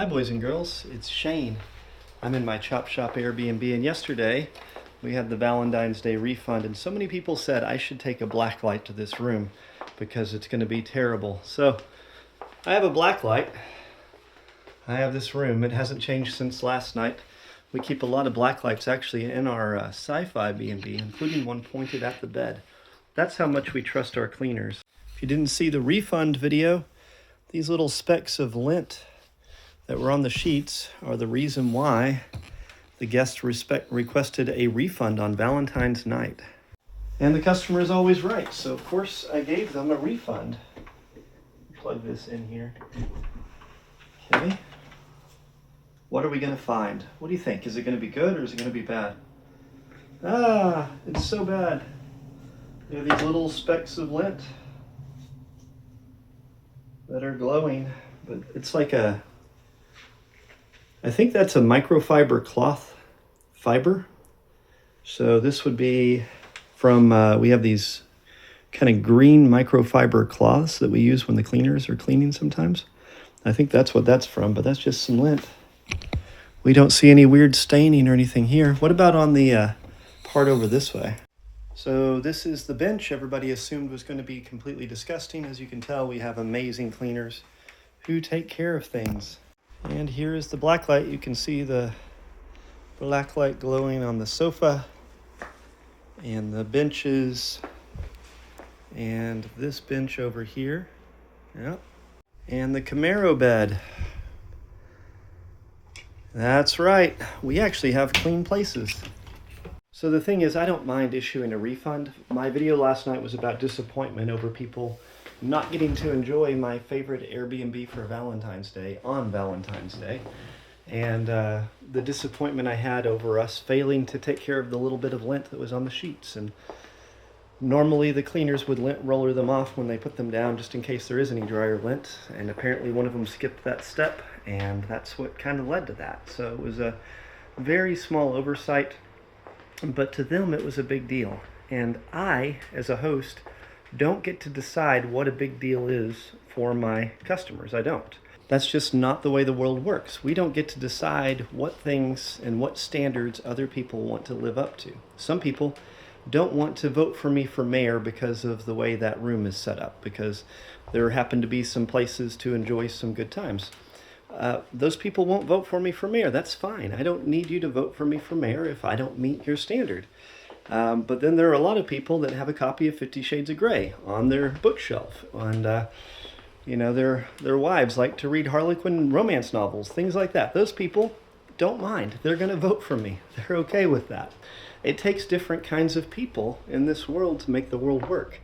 Hi boys and girls, it's Shane. I'm in my Chop Shop Airbnb, and yesterday we had the Valentine's Day refund, and so many people said I should take a Blacklight to this room because it's going to be terrible. So I have a Blacklight. I have this room. It hasn't changed since last night. We keep a lot of Blacklights actually in our sci-fi B&B, including one pointed at the bed. That's how much we trust our cleaners. If you didn't see the refund video, these little specks of lint that were on the sheets are the reason why the guest requested a refund on Valentine's night. And the customer is always right, so of course I gave them a refund. Plug this in here. Okay. What are we going to find? What do you think? Is it going to be good or is it going to be bad? Ah, it's so bad. There are these little specks of lint that are glowing, but it's like I think that's a microfiber cloth fiber. So this would be from, we have these kind of green microfiber cloths that we use when the cleaners are cleaning sometimes. I think that's what that's from, but that's just some lint. We don't see any weird staining or anything here. What about on the part over this way? So this is the bench everybody assumed was going to be completely disgusting. As you can tell, we have amazing cleaners who take care of things. And here is the Blacklight. You can see the Blacklight glowing on the sofa and the benches and this bench over here. Yep. And the Camaro bed. That's right. We actually have clean places. So the thing is, I don't mind issuing a refund. My video last night was about disappointment over people not getting to enjoy my favorite Airbnb for Valentine's Day on Valentine's Day. And the disappointment I had over us failing to take care of the little bit of lint that was on the sheets. And normally the cleaners would lint roller them off when they put them down just in case there is any dryer lint. And apparently one of them skipped that step, and that's what kind of led to that. So it was a very small oversight, but to them it was a big deal. And I, as a host, don't get to decide what a big deal is for my customers. I don't. That's just not the way the world works. We don't get to decide what things and what standards other people want to live up to. Some people don't want to vote for me for mayor because of the way that room is set up, because there happen to be some places to enjoy some good times. Those people won't vote for me for mayor. That's fine. I don't need you to vote for me for mayor if I don't meet your standard. But then there are a lot of people that have a copy of 50 Shades of Grey on their bookshelf. And, their wives like to read Harlequin romance novels, things like that. Those people don't mind. They're going to vote for me. They're okay with that. It takes different kinds of people in this world to make the world work.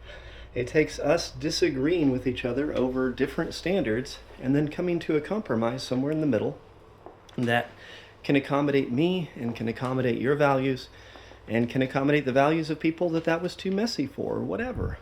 It takes us disagreeing with each other over different standards and then coming to a compromise somewhere in the middle that can accommodate me and can accommodate your values and can accommodate the values of people that was too messy for, or whatever.